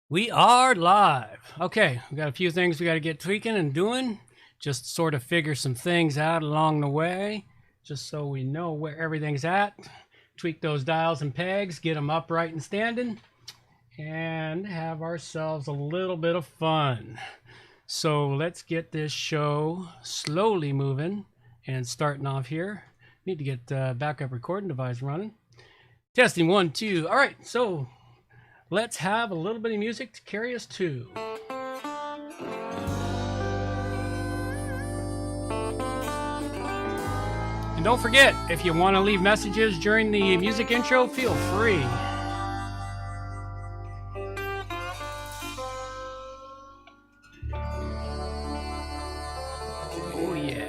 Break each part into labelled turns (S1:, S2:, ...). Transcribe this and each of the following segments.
S1: We are live. Okay, we got a few things we got to get tweaking and doing. Just sort of figure some things out along the way, just so we know where everything's at. Tweak those dials and pegs, get them upright and standing, and have ourselves a little bit of fun. So let's get this show slowly moving and starting off here. Need to get backup recording device running. Testing 1, 2. All right, so let's have a little bit of music to carry us to. And don't forget, if you want to leave messages during the music intro, feel free. Oh yeah.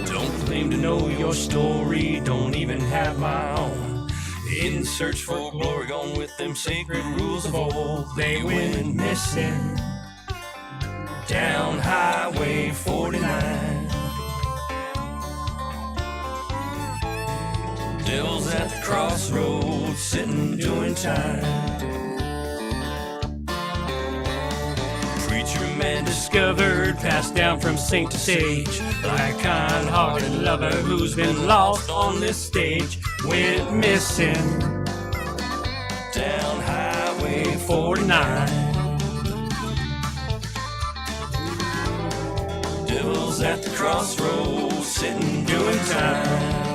S2: Don't claim to know your story, don't even have my own. In search for glory, gone with them sacred rules of old. They went missing down Highway 49. Devil's at the crossroads, sitting doing time. Preacher man discovered, passed down from saint to sage, by a kind-hearted lover who's been lost on this stage. Went missing down Highway 49. Devil's at the crossroads, sitting doing time.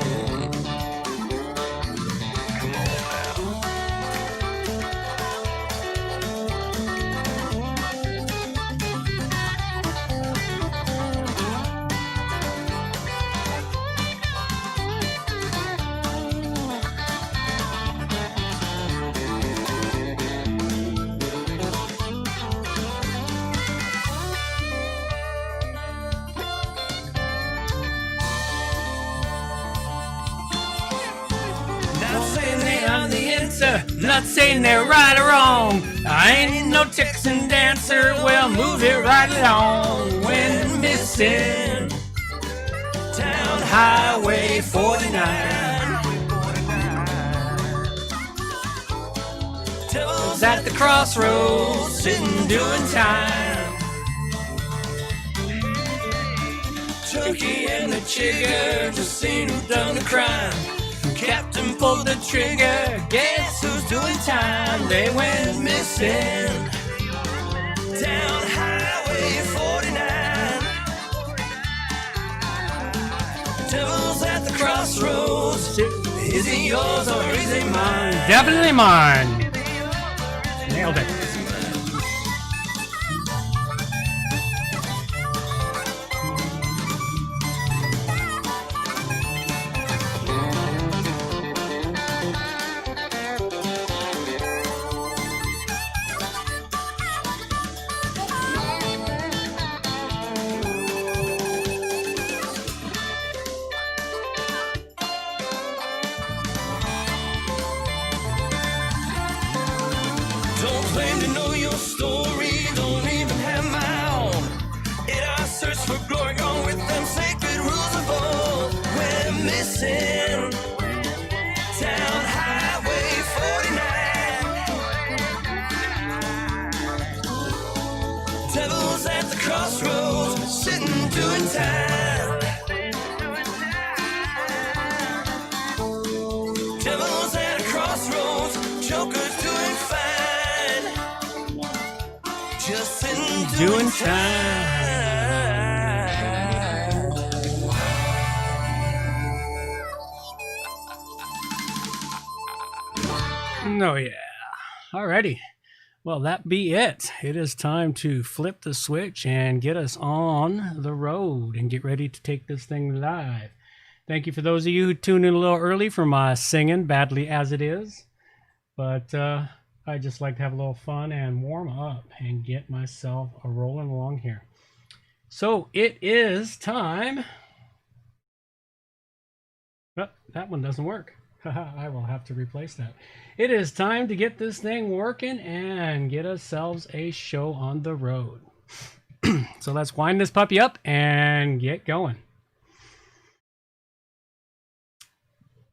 S1: Not saying they're right or wrong. I ain't no Texan dancer. Well, move it right along. Went missing down Highway 49. Devil's at the crossroads, sitting doing time. Turkey and the chigger just seen who done the crime. Captain pulled the trigger, guess who's doing time? They went missing down Highway 49. Devil's at the crossroads, is he yours or is he mine? Definitely mine. Nailed it.
S2: Don't claim to know your story, don't even have my own. In our search for glory, gone with them sacred rules of old. We're missing down Highway 49. Devil's at the crossroads, sitting doing time. Devil's at a crossroads, Joker's doing fine. Just sitting
S1: Doing time. Oh yeah. Alrighty. Well, that be it. It is time to flip the switch and get us on the road and get ready to take this thing live. Thank you for those of you who tuned in a little early for my singing, badly as it is. But I just like to have a little fun and warm up and get myself rolling along here. So it is time. Oh, that one doesn't work. I will have to replace that. It is time to get this thing working and get ourselves a show on the road. So let's wind this puppy up and get going.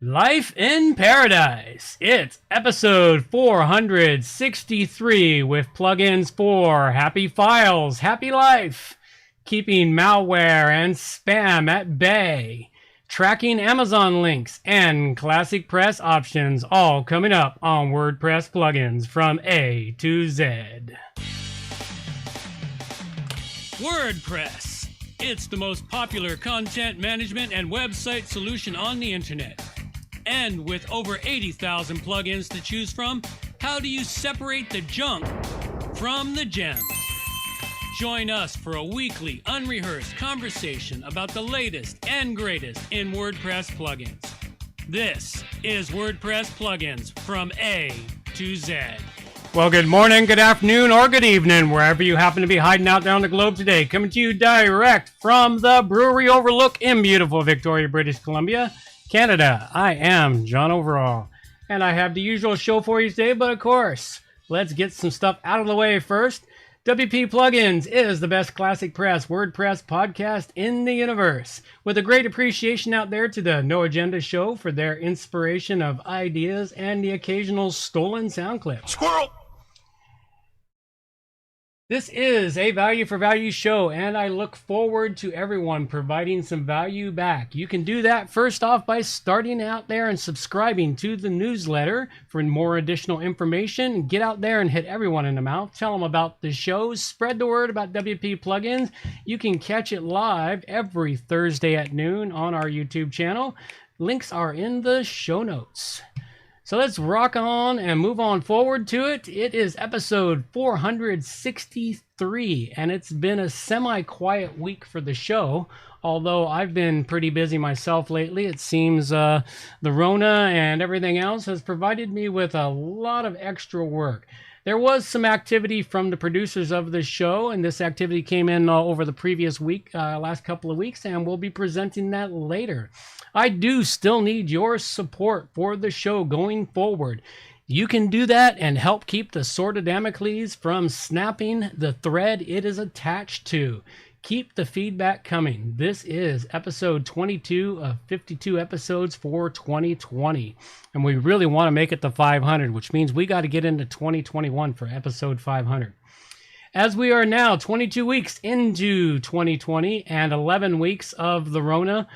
S1: Life in Paradise. It's episode 463 with plugins for Happy Files, Happy Life, keeping malware and spam at bay, tracking Amazon links, and ClassicPress options, all coming up on WordPress plugins from A to Z.
S2: WordPress. It's the most popular content management and website solution on the internet. And with over 80,000 plugins to choose from, how do you separate the junk from the gems? Join us for a weekly, unrehearsed conversation about the latest and greatest in WordPress plugins. This is WordPress plugins from A to Z.
S1: Well, good morning, good afternoon, or good evening, wherever you happen to be hiding out down the globe today. Coming to you direct from the Brewery Overlook in beautiful Victoria, British Columbia, Canada. I am John Overall, and I have the usual show for you today, but of course, let's get some stuff out of the way first. WP Plugins is the best ClassicPress WordPress podcast in the universe, with a great appreciation out there to the No Agenda show for their inspiration of ideas and the occasional stolen sound clip.
S2: Squirrel!
S1: This is a value for value show, and I look forward to everyone providing some value back. You can do that first off by starting out there and subscribing to the newsletter for more additional information. Get out there and hit everyone in the mouth. Tell them about the shows. Spread the word about WP Plugins. You can catch it live every Thursday at noon on our YouTube channel. Links are in the show notes. So let's rock on and move on forward to it. It is episode 463, and it's been a semi-quiet week for the show, although I've been pretty busy myself lately. It seems the Rona and everything else has provided me with a lot of extra work. There was some activity from the producers of the show, and this activity came in over the previous week, last couple of weeks, and we'll be presenting that later. I do still need your support for the show going forward. You can do that and help keep the sword of Damocles from snapping the thread it is attached to. Keep the feedback coming. This is episode 22 of 52 episodes for 2020. And we really want to make it to 500, which means we got to get into 2021 for episode 500. As we are now 22 weeks into 2020 and 11 weeks of the Rona,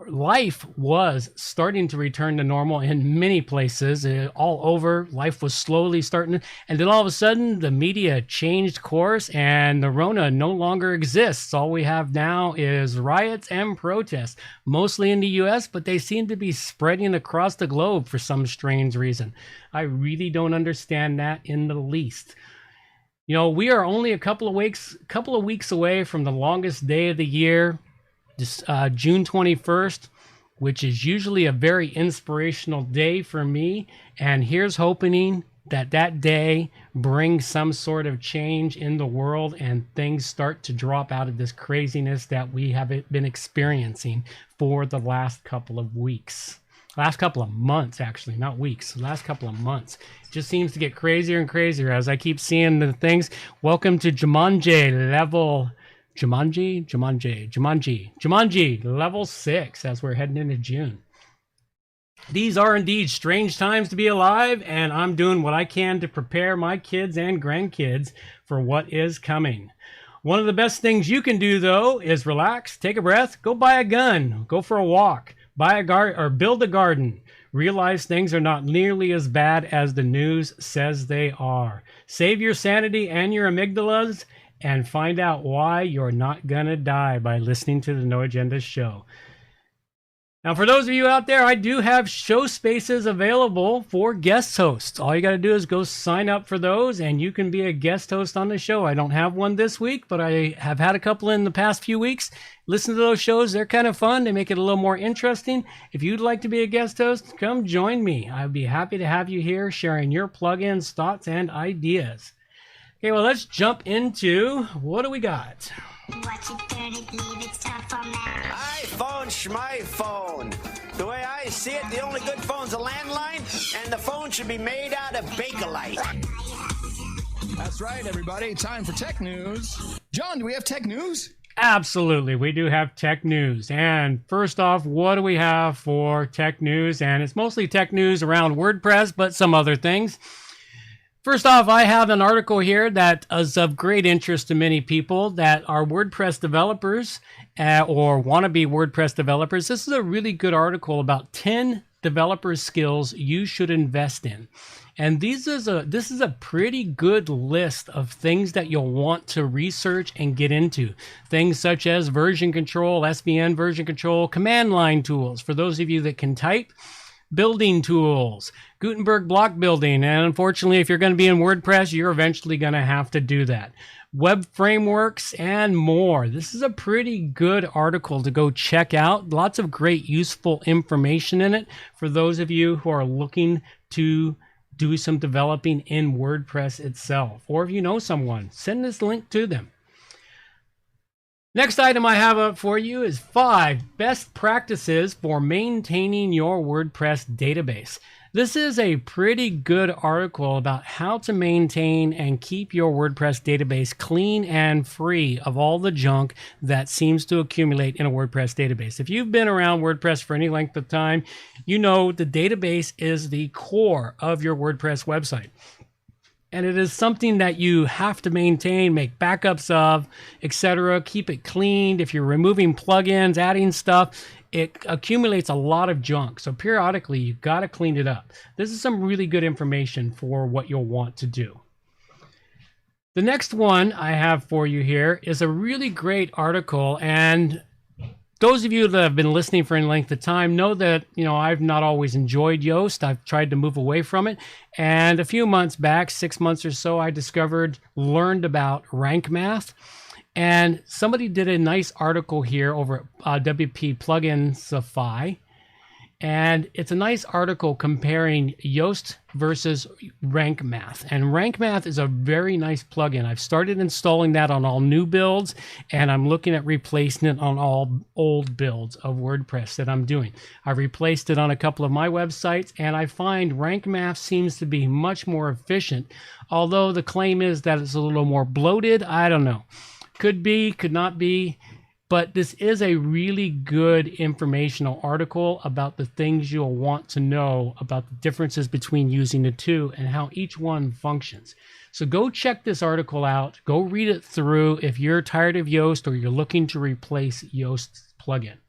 S1: life was starting to return to normal in many places. All over, life was slowly starting. And then all of a sudden, the media changed course and the Rona no longer exists. All we have now is riots and protests, mostly in the US, but they seem to be spreading across the globe for some strange reason. I really don't understand that in the least. You know, we are only a couple of weeks away from the longest day of the year, June 21st, which is usually a very inspirational day for me. And here's hoping that that day brings some sort of change in the world and things start to drop out of this craziness that we have been experiencing for the last couple of weeks. Last couple of months, actually, not weeks. Last couple of months. It just seems to get crazier and crazier as I keep seeing the things. Welcome to Jumanji level... Jumanji, level 6 as we're heading into June. These are indeed strange times to be alive, and I'm doing what I can to prepare my kids and grandkids for what is coming. One of the best things you can do, though, is relax, take a breath, go buy a gun, go for a walk, buy a garden, or build a garden. Realize things are not nearly as bad as the news says they are. Save your sanity and your amygdalas, and find out why you're not gonna die by listening to the No Agenda show. Now, for those of you out there, I do have show spaces available for guest hosts. All you got to do is go sign up for those, and you can be a guest host on the show. I don't have one this week, but I have had a couple in the past few weeks. Listen to those shows. They're kind of fun. They make it a little more interesting. If you'd like to be a guest host, come join me. I'd be happy to have you here sharing your plugins, thoughts, and ideas. Okay, well, let's jump into what do we got?
S3: iPhone, schmyphone. The way I see it, the only good phone's a landline, and the phone should be made out of Bakelite.
S4: That's right, everybody. Time for tech news. John, do we have tech news?
S1: Absolutely. We do have tech news. And first off, what do we have for tech news? And it's mostly tech news around WordPress, but some other things. First off, I have an article here that is of great interest to many people that are WordPress developers or wannabe WordPress developers. This is a really good article about 10 developer skills you should invest in. And this is a pretty good list of things that you'll want to research and get into. Things such as version control, SVN version control, command line tools for those of you that can type, building tools, Gutenberg block building, and unfortunately, if you're going to be in WordPress, you're eventually going to have to do that. Web frameworks and more. This is a pretty good article to go check out. Lots of great useful information in it for those of you who are looking to do some developing in WordPress itself. Or if you know someone, send this link to them. Next item I have up for you is 5 best practices for maintaining your WordPress database. This is a pretty good article about how to maintain and keep your WordPress database clean and free of all the junk that seems to accumulate in a WordPress database. If you've been around WordPress for any length of time, you know the database is the core of your WordPress website. And it is something that you have to maintain, make backups of, etc. Keep it cleaned. If you're removing plugins, adding stuff, it accumulates a lot of junk. So periodically, you've got to clean it up. This is some really good information for what you'll want to do. The next one I have for you here is a really great article. And those of you that have been listening for any length of time know that, I've not always enjoyed Yoast. I've tried to move away from it. And a few months back, 6 months or so, I learned about rank math. And somebody did a nice article here over at WP Pluginsify. And it's a nice article comparing Yoast versus Rank Math. And Rank Math is a very nice plugin. I've started installing that on all new builds, and I'm looking at replacing it on all old builds of WordPress that I'm doing. I've replaced it on a couple of my websites, and I find Rank Math seems to be much more efficient. Although the claim is that it's a little more bloated, I don't know. Could be, could not be. But this is a really good informational article about the things you'll want to know about the differences between using the two and how each one functions. So go check this article out. Go read it through if you're tired of Yoast or you're looking to replace Yoast's plugin.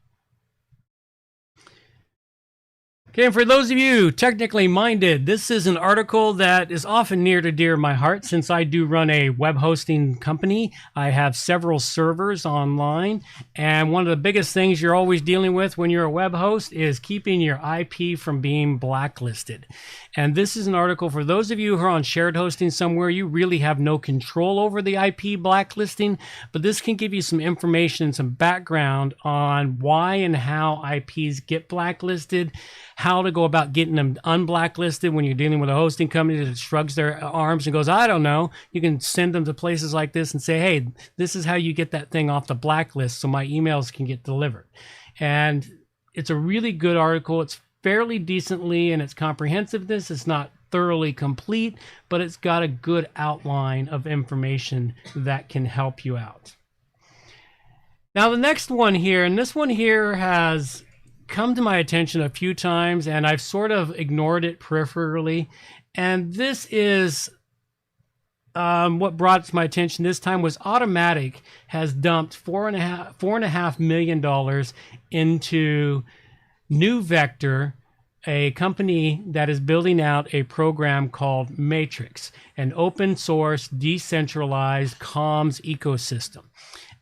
S1: Okay, and for those of you technically minded, this is an article that is often near to dear my heart since I do run a web hosting company. I have several servers online, and one of the biggest things you're always dealing with when you're a web host is keeping your IP from being blacklisted. And this is an article for those of you who are on shared hosting somewhere. You really have no control over the IP blacklisting, but this can give you some information and some background on why and how IPs get blacklisted, how to go about getting them unblacklisted when you're dealing with a hosting company that shrugs their arms and goes, I don't know. You can send them to places like this and say, hey, this is how you get that thing off the blacklist so my emails can get delivered. And it's a really good article. It's fairly decently in its comprehensiveness. It's not thoroughly complete, but it's got a good outline of information that can help you out. Now, the next one here, and this one here has come to my attention a few times, and I've sort of ignored it peripherally. And this is what brought it to my attention this time was Automattic has dumped $4.5 million into New Vector, a company that is building out a program called Matrix, an open source, decentralized comms ecosystem.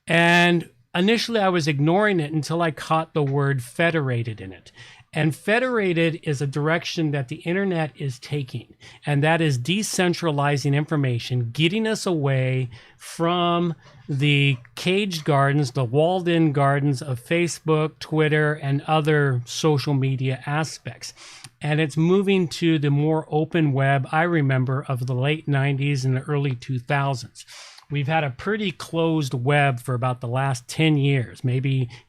S1: And initially, I was ignoring it until I caught the word federated in it. And federated is a direction that the internet is taking, and that is decentralizing information, getting us away from the caged gardens, the walled-in gardens of Facebook, Twitter, and other social media aspects. And it's moving to the more open web I remember of the late 90s and the early 2000s. We've had a pretty closed web for about the last 10 years,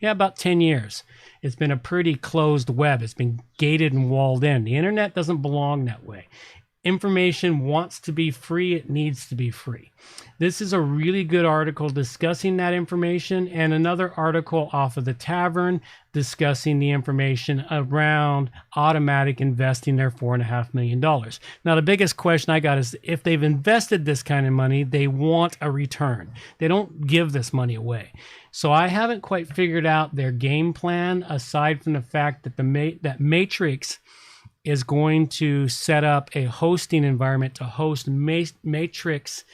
S1: about 10 years. It's been a pretty closed web. It's been gated and walled in. The internet doesn't belong that way. information wants to be free, it needs to be free. This is a really good article discussing that information, and another article off of the Tavern discussing the information around Automattic investing their $4.5 million. Now, the biggest question I got is if they've invested this kind of money, they want a return. They don't give this money away. So I haven't quite figured out their game plan, aside from the fact that that Matrix is going to set up a hosting environment to host Matrix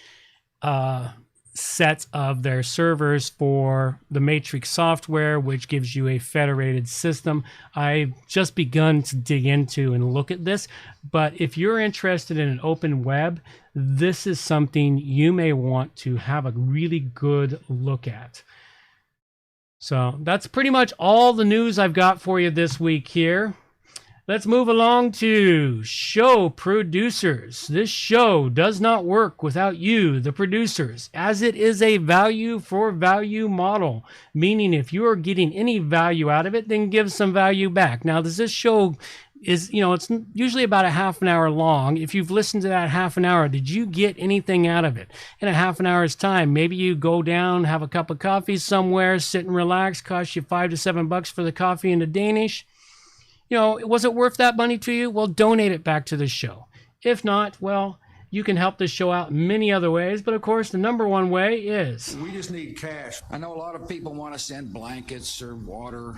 S1: sets of their servers for the Matrix software, which gives you a federated system. I've just begun to dig into and look at this, but if you're interested in an open web, this is something you may want to have a really good look at. So that's pretty much all the news I've got for you this week here. Let's move along to show producers. This show does not work without you, the producers, as it is a value for value model, meaning if you are getting any value out of it, then give some value back. Now, this show is, it's usually about a half an hour long. If you've listened to that half an hour, did you get anything out of it? In a half an hour's time, maybe you go down, have a cup of coffee somewhere, sit and relax, cost you $5 to $7 for the coffee and the Danish. Was it worth that money to you? Well, donate it back to the show. If not, well, you can help the show out in many other ways. But of course, the number one way is...
S4: We just need cash. I know a lot of people want to send blankets or water.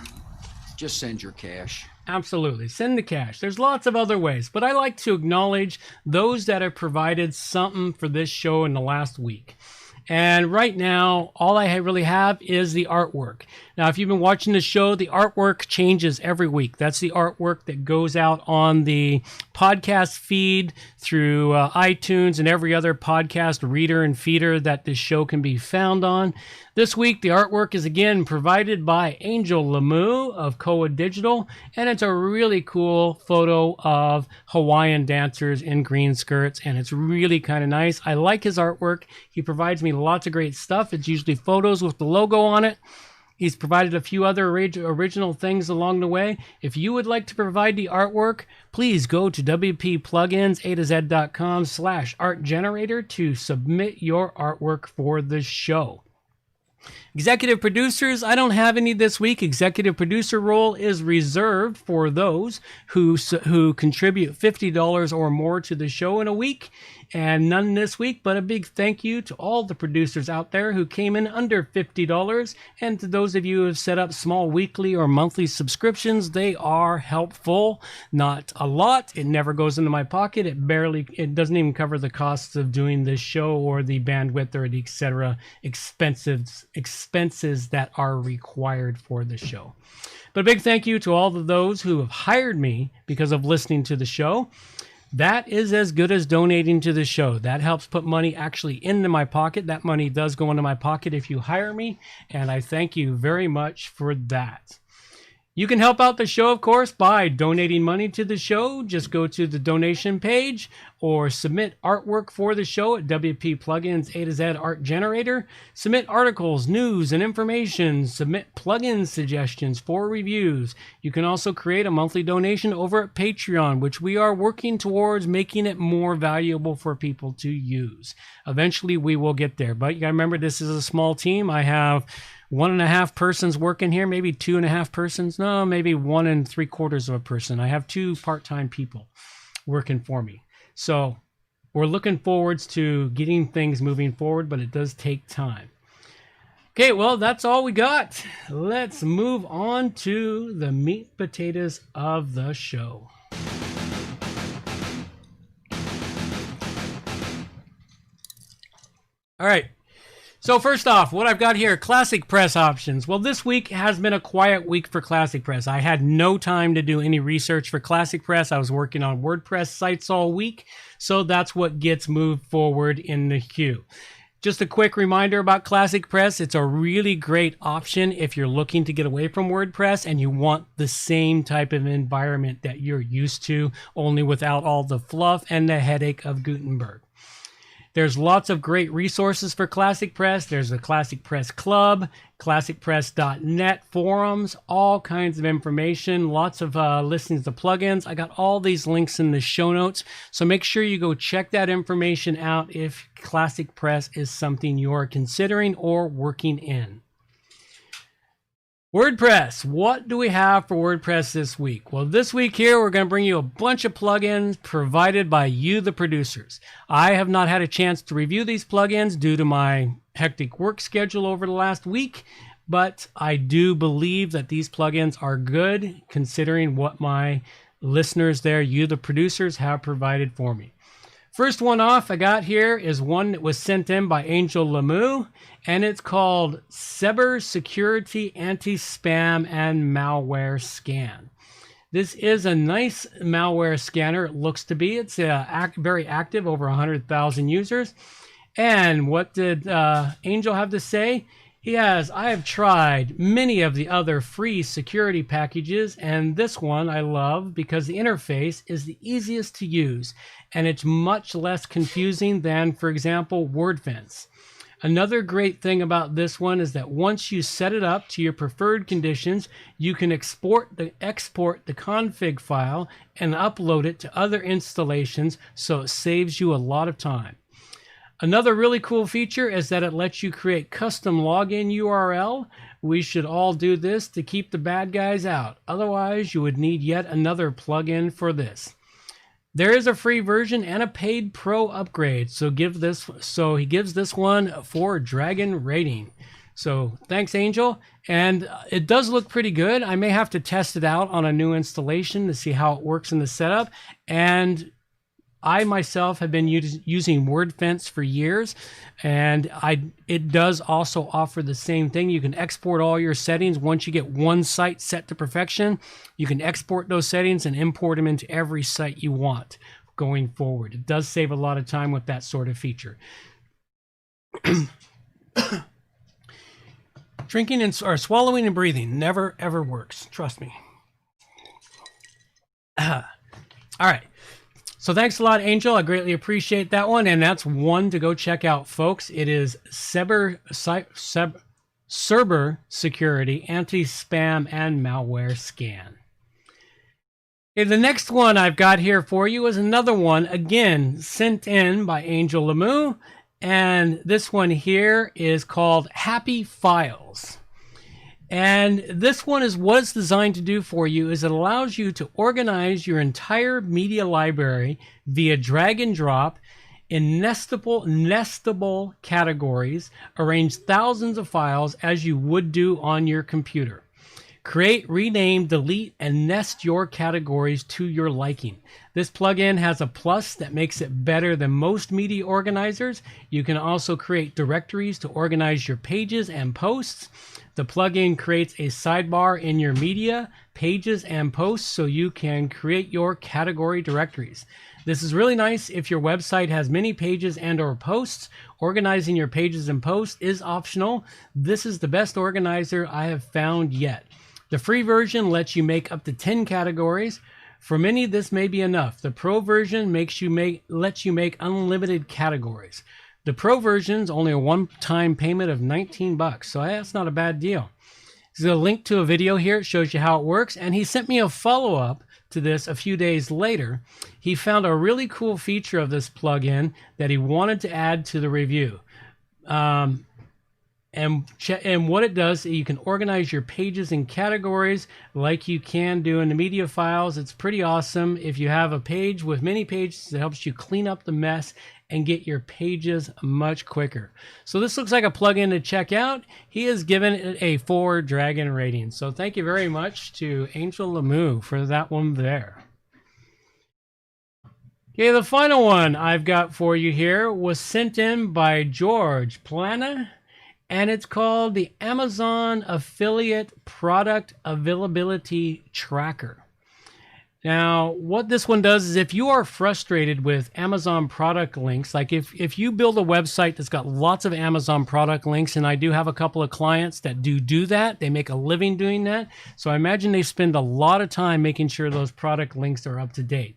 S4: Just send your cash.
S1: Absolutely. Send the cash. There's lots of other ways, but I like to acknowledge those that have provided something for this show in the last week. And right now, all I really have is the artwork. Now, if you've been watching the show, the artwork changes every week. That's the artwork that goes out on the podcast feed through iTunes and every other podcast reader and feeder that this show can be found on. This week, the artwork is again provided by Angel Lemieux of Koa Digital, and it's a really cool photo of Hawaiian dancers in green skirts, and it's really kind of nice. I like his artwork. He provides me lots of great stuff. It's usually photos with the logo on it. He's provided a few other original things along the way. If you would like to provide the artwork, please go to WPPlugins ATOZ.com/art generator to submit your artwork for the show. Executive producers, I don't have any this week. Executive producer role is reserved for those who contribute $50 or more to the show in a week, and none this week, but a big thank you to all the producers out there who came in under $50, and to those of you who have set up small weekly or monthly subscriptions. They are helpful. Not a lot. It never goes into my pocket. It doesn't even cover the costs of doing this show or the bandwidth or the etc. expenses that are required for the show. But a big thank you to all of those who have hired me because of listening to the show. That is as good as donating to the show. That helps put money actually into my pocket. That money does go into my pocket if you hire me, and I thank you very much for that. You can help out the show, of course, by donating money to the show. Just go to the donation page or submit artwork for the show at WP Plugins ATOZ Art Generator. Submit articles, news, and information. Submit plugin suggestions for reviews. You can also create a monthly donation over at Patreon, which we are working towards making it more valuable for people to use. Eventually, we will get there. But you gotta remember, this is a small team. I have 1.5 persons working here, maybe 2.5 persons. No, maybe 1 3/4 of a person. I have 2 part-time people working for me. So we're looking forwards to getting things moving forward, but it does take time. Okay, well, that's all we got. Let's move on to the meat and potatoes of the show. All right. So first off, what I've got here, ClassicPress options. Well, this week has been a quiet week for ClassicPress. I had no time to do any research for ClassicPress. I was working on WordPress sites all week, so that's what gets moved forward in the queue. Just a quick reminder about ClassicPress. It's a really great option if you're looking to get away from WordPress and you want the same type of environment that you're used to, only without all the fluff and the headache of Gutenberg. There's lots of great resources for ClassicPress. There's a ClassicPress Club, ClassicPress.net forums, all kinds of information, lots of listings to plugins. I got all these links in the show notes, so make sure you go check that information out if ClassicPress is something you're considering or working in. WordPress. What do we have for WordPress this week? Well, this week here, we're going to bring you a bunch of plugins provided by you, the producers. I have not had a chance to review these plugins due to my hectic work schedule over the last week, but I do believe that these plugins are good considering what my listeners there, you, the producers, have provided for me. First one off I got here is one that was sent in by Angel Lemieux, and it's called Cyber Security Anti-Spam and Malware Scan. This is a nice malware scanner, it looks to be. It's very active, over 100,000 users. And what did Angel have to say? He has, I have tried many of the other free security packages, and this one I love because the interface is the easiest to use, and it's much less confusing than, for example, WordFence. Another great thing about this one is that once you set it up to your preferred conditions, you can export the config file and upload it to other installations, so it saves you a lot of time. Another really cool feature is that it lets you create custom login URL. We should all do this to keep the bad guys out. Otherwise, you would need yet another plugin for this. There is a free version and a paid pro upgrade. So he gives this one a 4 dragon rating. So thanks, Angel. And it does look pretty good. I may have to test it out on a new installation to see how it works in the setup. And I myself have been using WordFence for years, and it does also offer the same thing. You can export all your settings. Once you get one site set to perfection, you can export those settings and import them into every site you want going forward. It does save a lot of time with that sort of feature. Drinking or swallowing and breathing never ever works. Trust me. All right. So thanks a lot, Angel. I greatly appreciate that one. And that's one to go check out, folks. It is Cyber Security Anti-Spam and Malware Scan. Okay, the next one I've got here for you is another one, again, sent in by Angel Lemieux. And this one here is called Happy Files. And this one is what it's designed to do for you is it allows you to organize your entire media library via drag and drop in nestable categories, arrange thousands of files as you would do on your computer. Create, rename, delete, and nest your categories to your liking. This plugin has a plus that makes it better than most media organizers. You can also create directories to organize your pages and posts. The plugin creates a sidebar in your media, pages, and posts so you can create your category directories. This is really nice if your website has many pages and or posts. Organizing your pages and posts is optional. This is the best organizer I have found yet. The free version lets you make up to 10 categories. For many, this may be enough. The pro version lets you make unlimited categories. The pro version is only a one-time payment of $19, so that's not a bad deal. There's a link to a video here. It shows you how it works, and he sent me a follow-up to this a few days later. He found a really cool feature of this plugin that he wanted to add to the review. And what it does, you can organize your pages in categories like you can do in the media files. It's pretty awesome. If you have a page with many pages, it helps you clean up the mess and get your pages much quicker. So this looks like a plugin to check out. He has given it a 4 dragon rating. So thank you very much to Angel Lemieux for that one there. Okay, the final one I've got for you here was sent in by George Plana, and it's called the Amazon Affiliate Product Availability Tracker. Now, what this one does is if you are frustrated with Amazon product links, like if you build a website that's got lots of Amazon product links, and I do have a couple of clients that do that, they make a living doing that. So I imagine they spend a lot of time making sure those product links are up to date.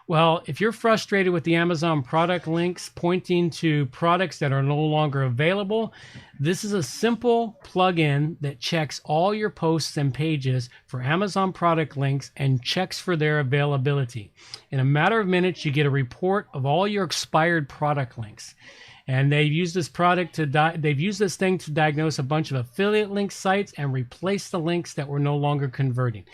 S1: Well, if you're frustrated with the Amazon product links pointing to products that are no longer available, this is a simple plugin that checks all your posts and pages for Amazon product links and checks for their availability. In a matter of minutes, you get a report of all your expired product links. And they've used this thing to diagnose a bunch of affiliate link sites and replace the links that were no longer converting.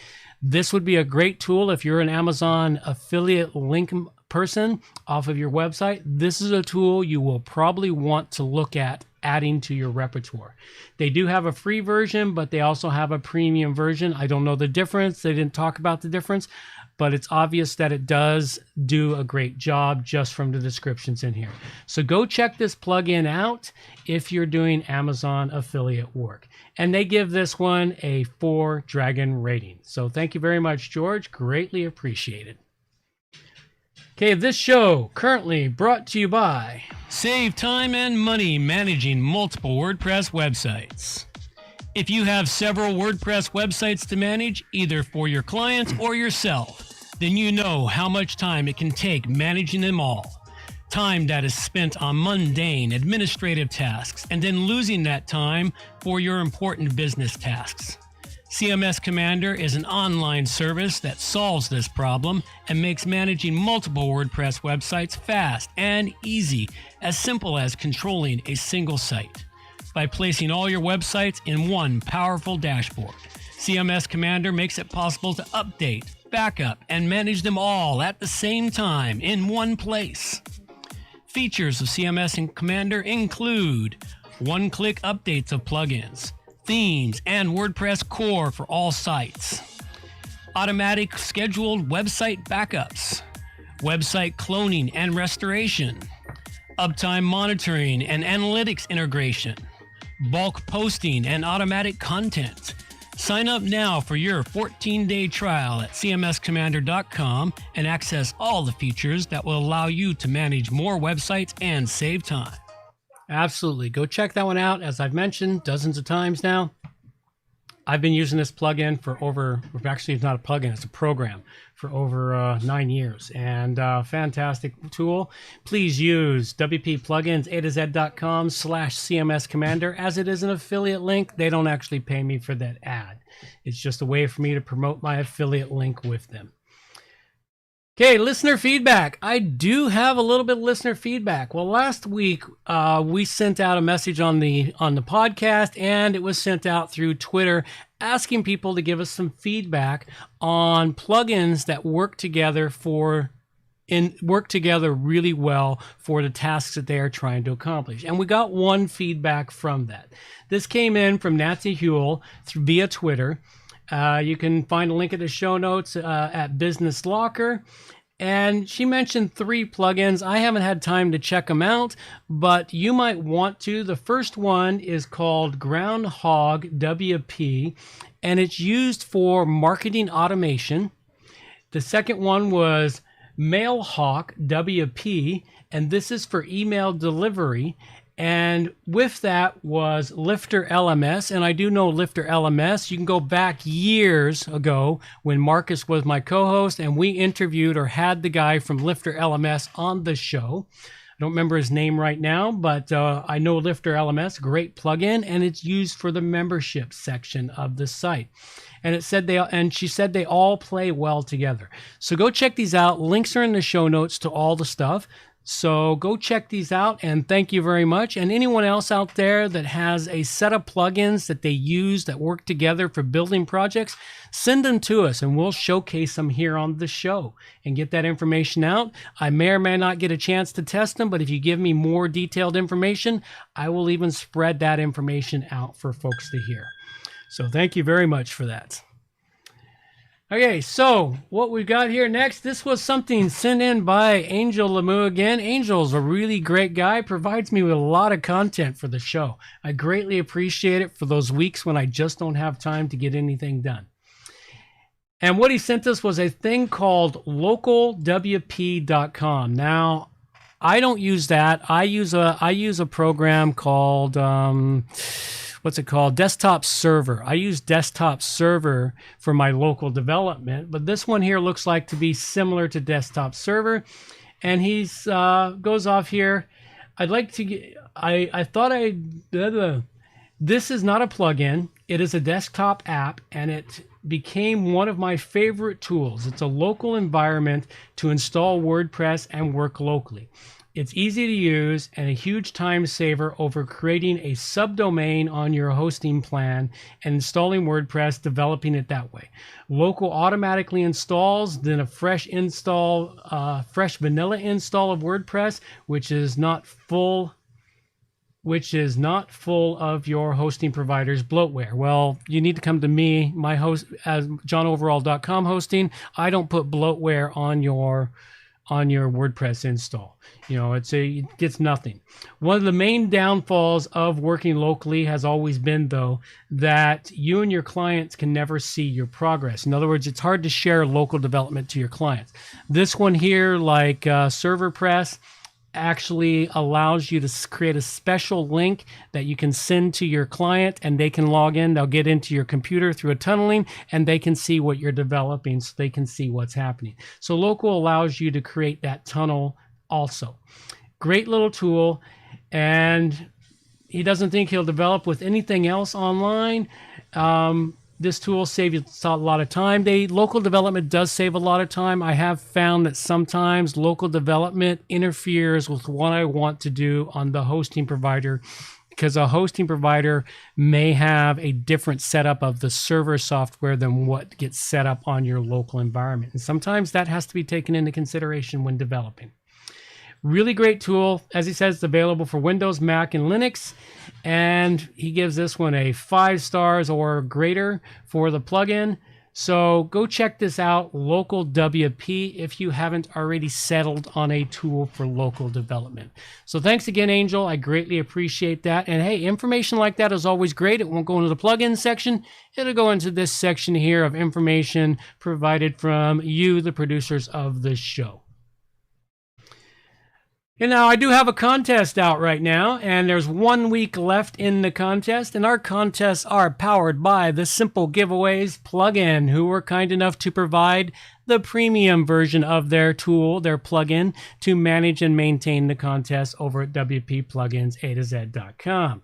S1: This would be a great tool if you're an Amazon affiliate link person off of your website. This is a tool you will probably want to look at adding to your repertoire. They do have a free version, but they also have a premium version. I don't know the difference. They didn't talk about the difference, but it's obvious that it does do a great job just from the descriptions in here. So go check this plugin out if you're doing Amazon affiliate work. And they give this one a 4 dragon rating. So thank you very much, George. Greatly appreciated. Okay, this show currently brought to you by
S2: Save time and money managing multiple WordPress websites. If you have several WordPress websites to manage, either for your clients or yourself, then you know how much time it can take managing them all. Time that is spent on mundane administrative tasks and then losing that time for your important business tasks. CMS Commander is an online service that solves this problem and makes managing multiple WordPress websites fast and easy, as simple as controlling a single site. By placing all your websites in one powerful dashboard, CMS Commander makes it possible to update, backup, and manage them all at the same time in one place. Features of CMS and Commander include one-click updates of plugins, themes, and WordPress core for all sites, automatic scheduled website backups, website cloning and restoration, uptime monitoring and analytics integration, bulk posting and automatic content. Sign up now for your 14-day trial at cmscommander.com and access all the features that will allow you to manage more websites and save time.
S1: Absolutely. Go check that one out. As I've mentioned dozens of times now, I've been using this plugin actually it's not a plugin, it's a program, for over 9 years. And fantastic tool. Please use WP Plugins, ATOZ.com/CMS Commander. As it is an affiliate link, they don't actually pay me for that ad. It's just a way for me to promote my affiliate link with them. Okay, listener feedback. I do have a little bit of listener feedback. Well, last week we sent out a message on the podcast, and it was sent out through Twitter asking people to give us some feedback on plugins that work together really well for the tasks that they are trying to accomplish. And we got one feedback from that. This came in from Nancy Huell via Twitter. You can find a link in the show notes at Business Locker. And she mentioned 3 plugins. I haven't had time to check them out, but you might want to. The first one is called Groundhog WP, and it's used for marketing automation. The second one was Mailhawk WP, and this is for email delivery. And with that was Lifter LMS. And I do know Lifter LMS. You can go back years ago when Marcus was my co-host and we interviewed or had the guy from Lifter LMS on the show. I don't remember his name right now, but I know Lifter LMS, great plugin, and it's used for the membership section of the site. And she said they all play well together. So go check these out. Links are in the show notes to all the stuff. So go check these out, and thank you very much. And anyone else out there that has a set of plugins that they use that work together for building projects, send them to us and we'll showcase them here on the show and get that information out. I may or may not get a chance to test them, but if you give me more detailed information, I will even spread that information out for folks to hear. So thank you very much for that. Okay, so what we've got here next, this was something sent in by Angel Lemieux again. Angel's a really great guy, provides me with a lot of content for the show. I greatly appreciate it for those weeks when I just don't have time to get anything done. And what he sent us was a thing called localwp.com. Now, I don't use that. I use a program called, what's it called? Desktop Server. I use Desktop Server for my local development, but this one here looks like to be similar to Desktop Server. And he's goes off here. I'd like to get, I thought this is not a plugin. It is a desktop app, and it became one of my favorite tools. It's a local environment to install WordPress and work locally. It's easy to use and a huge time saver over creating a subdomain on your hosting plan and installing WordPress, developing it that way. Local automatically installs, then a fresh install, fresh vanilla install of WordPress, which is not full of your hosting provider's bloatware. Well, you need to come to me, my host, as johnoverall.com hosting. I don't put bloatware on your WordPress install. You know, it gets nothing. One of the main downfalls of working locally has always been, though, that you and your clients can never see your progress. In other words, it's hard to share local development to your clients. This one here, like ServerPress, actually allows you to create a special link that you can send to your client, and they can log in. They'll get into your computer through a tunneling, and they can see what you're developing, so they can see what's happening. So local allows you to create that tunnel also. Great little tool, and he doesn't think he'll develop with anything else online. This tool saves you a lot of time. Local development does save a lot of time. I have found that sometimes local development interferes with what I want to do on the hosting provider, because a hosting provider may have a different setup of the server software than what gets set up on your local environment. And sometimes that has to be taken into consideration when developing. Really great tool. As he says, it's available for Windows, Mac, and Linux. And he gives this one a 5 stars or greater for the plugin. So go check this out, Local WP, if you haven't already settled on a tool for local development. So thanks again, Angel. I greatly appreciate that. And hey, information like that is always great. It won't go into the plugin section. It'll go into this section here of information provided from you, the producers of this show. And now I do have a contest out right now, and there's 1 week left in the contest, and our contests are powered by the Simple Giveaways plugin, who were kind enough to provide the premium version of their tool, their plugin, to manage and maintain the contest over at WPPluginsATOZ.com.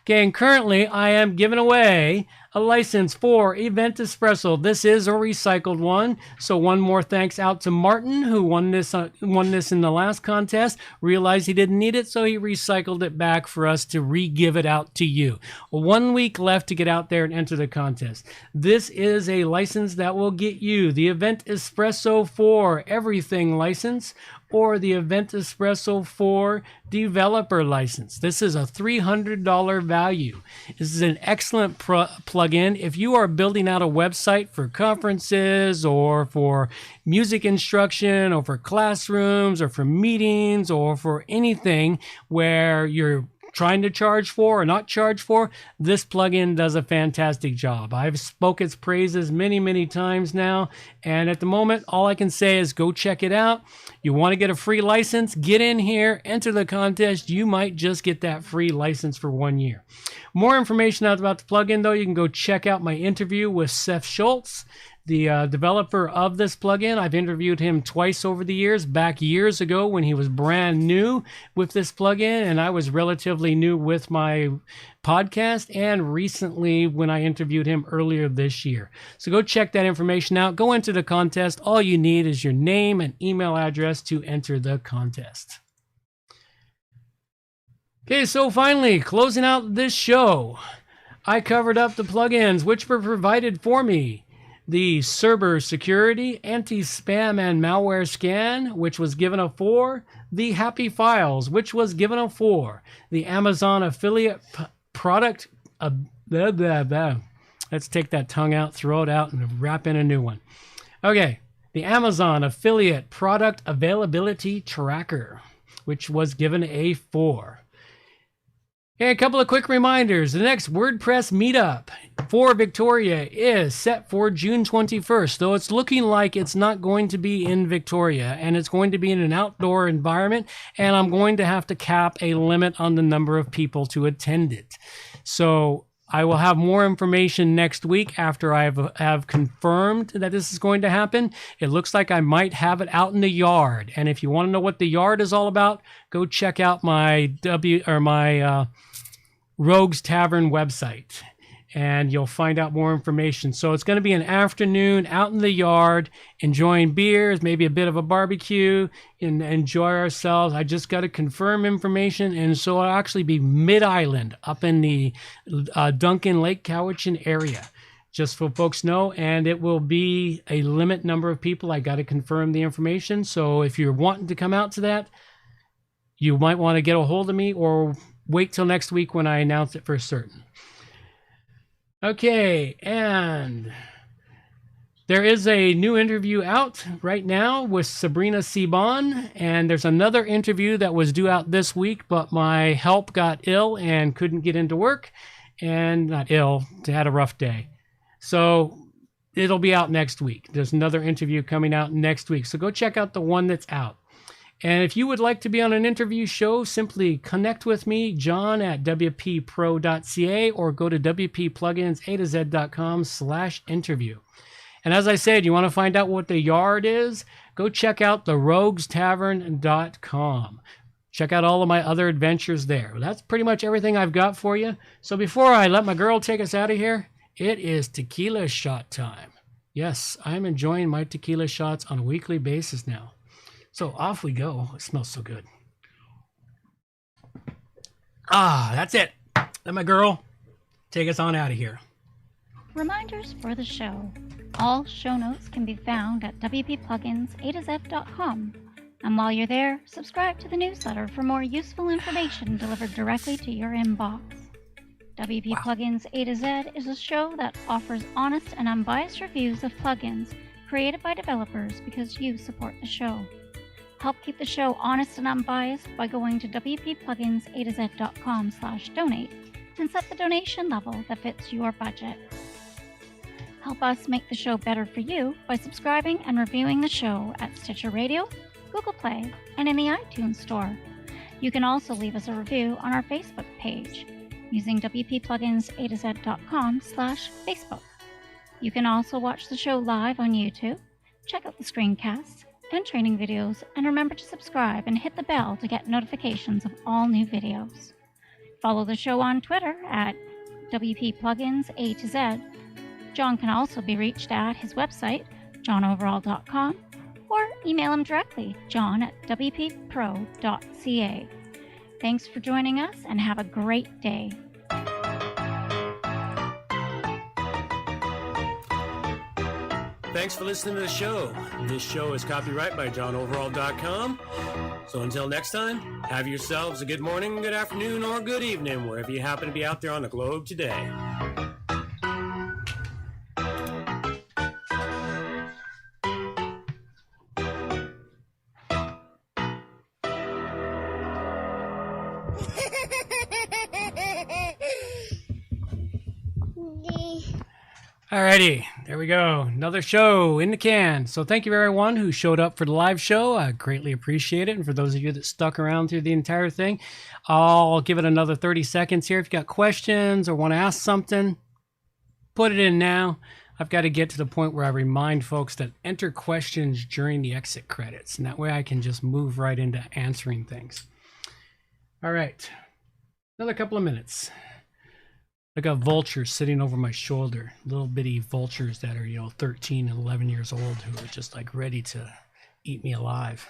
S1: Okay, and currently I am giving away a license for Event Espresso. This is a recycled one. So one more thanks out to Martin, who won this in the last contest. Realized he didn't need it, so he recycled it back for us to re-give it out to you. 1 week left to get out there and enter the contest. This is a license that will get you the Event Espresso for Everything license, or the Event Espresso for Developer license. This is a $300 value. This is an excellent plugin. If you are building out a website for conferences or for music instruction or for classrooms or for meetings or for anything where you're trying to charge for or not charge for, this plugin does a fantastic job. I've spoke its praises many, many times now, and at the moment, all I can say is go check it out. You want to get a free license, get in here, enter the contest. You might just get that free license for 1 year. More information out about the plugin, though, you can go check out my interview with Seth Schultz, the developer of this plugin. I've interviewed him twice over the years, back years ago when he was brand new with this plugin, and I was relatively new with my podcast, and recently when I interviewed him earlier this year. So go check that information out. Go enter the contest. All you need is your name and email address to enter the contest. Okay, so finally, closing out this show, I covered up the plugins which were provided for me. The Cerber Security, Anti-Spam and Malware Scan, which was given a 4. The Happy Files, which was given a 4. The Amazon Affiliate Product... Let's take that tongue out, throw it out, and wrap in a new one. Okay, the Amazon Affiliate Product Availability Tracker, which was given a 4. Okay, a couple of quick reminders. The next WordPress meetup for Victoria is set for June 21st, though it's looking like it's not going to be in Victoria, and it's going to be in an outdoor environment, and I'm going to have to cap a limit on the number of people to attend it. So I will have more information next week after I have confirmed that this is going to happen. It looks like I might have it out in the yard. And if you want to know what the yard is all about, go check out my Rogues Tavern website, and you'll find out more information. So it's going to be an afternoon out in the yard, enjoying beers, maybe a bit of a barbecue, and enjoy ourselves. I just got to confirm information, and so I'll actually be mid-island up in the Duncan Lake Cowichan area, just so folks know, and it will be a limit number of people. I got to confirm the information, so if you're wanting to come out to that, you might want to get a hold of me or wait till next week when I announce it for certain. Okay, and there is a new interview out right now with Sabrina Seabon, and there's another interview that was due out this week, but my help got ill and couldn't get into work, and not ill, had a rough day. So it'll be out next week. There's another interview coming out next week, so go check out the one that's out. And if you would like to be on an interview show, simply connect with me, John, at wppro.ca, or go to wppluginsaToZ.com/interview. And as I said, you want to find out what the yard is, go check out theroguestavern.com. Check out all of my other adventures there. That's pretty much everything I've got for you. So before I let my girl take us out of here, it is tequila shot time. Yes, I'm enjoying my tequila shots on a weekly basis now. So off we go. It smells so good. That's it. Let my girl take us on out of here.
S5: Reminders for the show. All show notes can be found at wppluginsatoz.com. And while you're there, subscribe to the newsletter for more useful information delivered directly to your inbox. WP Plugins A to Z is a show that offers honest and unbiased reviews of plugins created by developers because you support the show. Help keep the show honest and unbiased by going to wppluginsatoz.com/donate and set the donation level that fits your budget. Help us make the show better for you by subscribing and reviewing the show at Stitcher Radio, Google Play, and in the iTunes Store. You can also leave us a review on our Facebook page using wppluginsatoz.com/Facebook. You can also watch the show live on YouTube, check out the screencasts and training videos, and remember to subscribe and hit the bell to get notifications of all new videos. Follow the show on Twitter at WPPluginsAToZ. John can also be reached at his website, johnoverall.com, or email him directly, john@wppro.ca. Thanks for joining us, and have a great day.
S2: Thanks for listening to the show. This show is copyright by johnoverall.com. So until next time, have yourselves a good morning, good afternoon, or good evening, wherever you happen to be out there on the globe today.
S1: Alrighty, there we go. Another show in the can. So thank you everyone who showed up for the live show. I greatly appreciate it. And for those of you that stuck around through the entire thing, I'll give it another 30 seconds here. If you got questions or want to ask something, put it in now. I've got to get to the point where I remind folks to enter questions during the exit credits. And that way I can just move right into answering things. All right, another couple of minutes. I got vultures sitting over my shoulder, little bitty vultures that are, 13 and 11 years old, who are just like ready to eat me alive.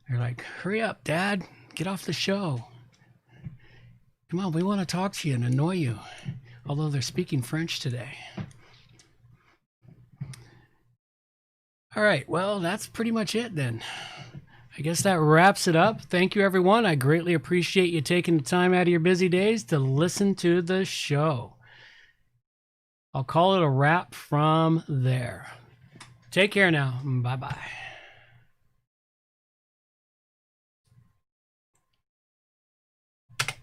S1: They're like, hurry up, Dad, get off the show. Come on, we want to talk to you and annoy you. Although they're speaking French today. All right, well, that's pretty much it then. I guess that wraps it up. Thank you, everyone. I greatly appreciate you taking the time out of your busy days to listen to the show. I'll call it a wrap from there. Take care now. Bye-bye.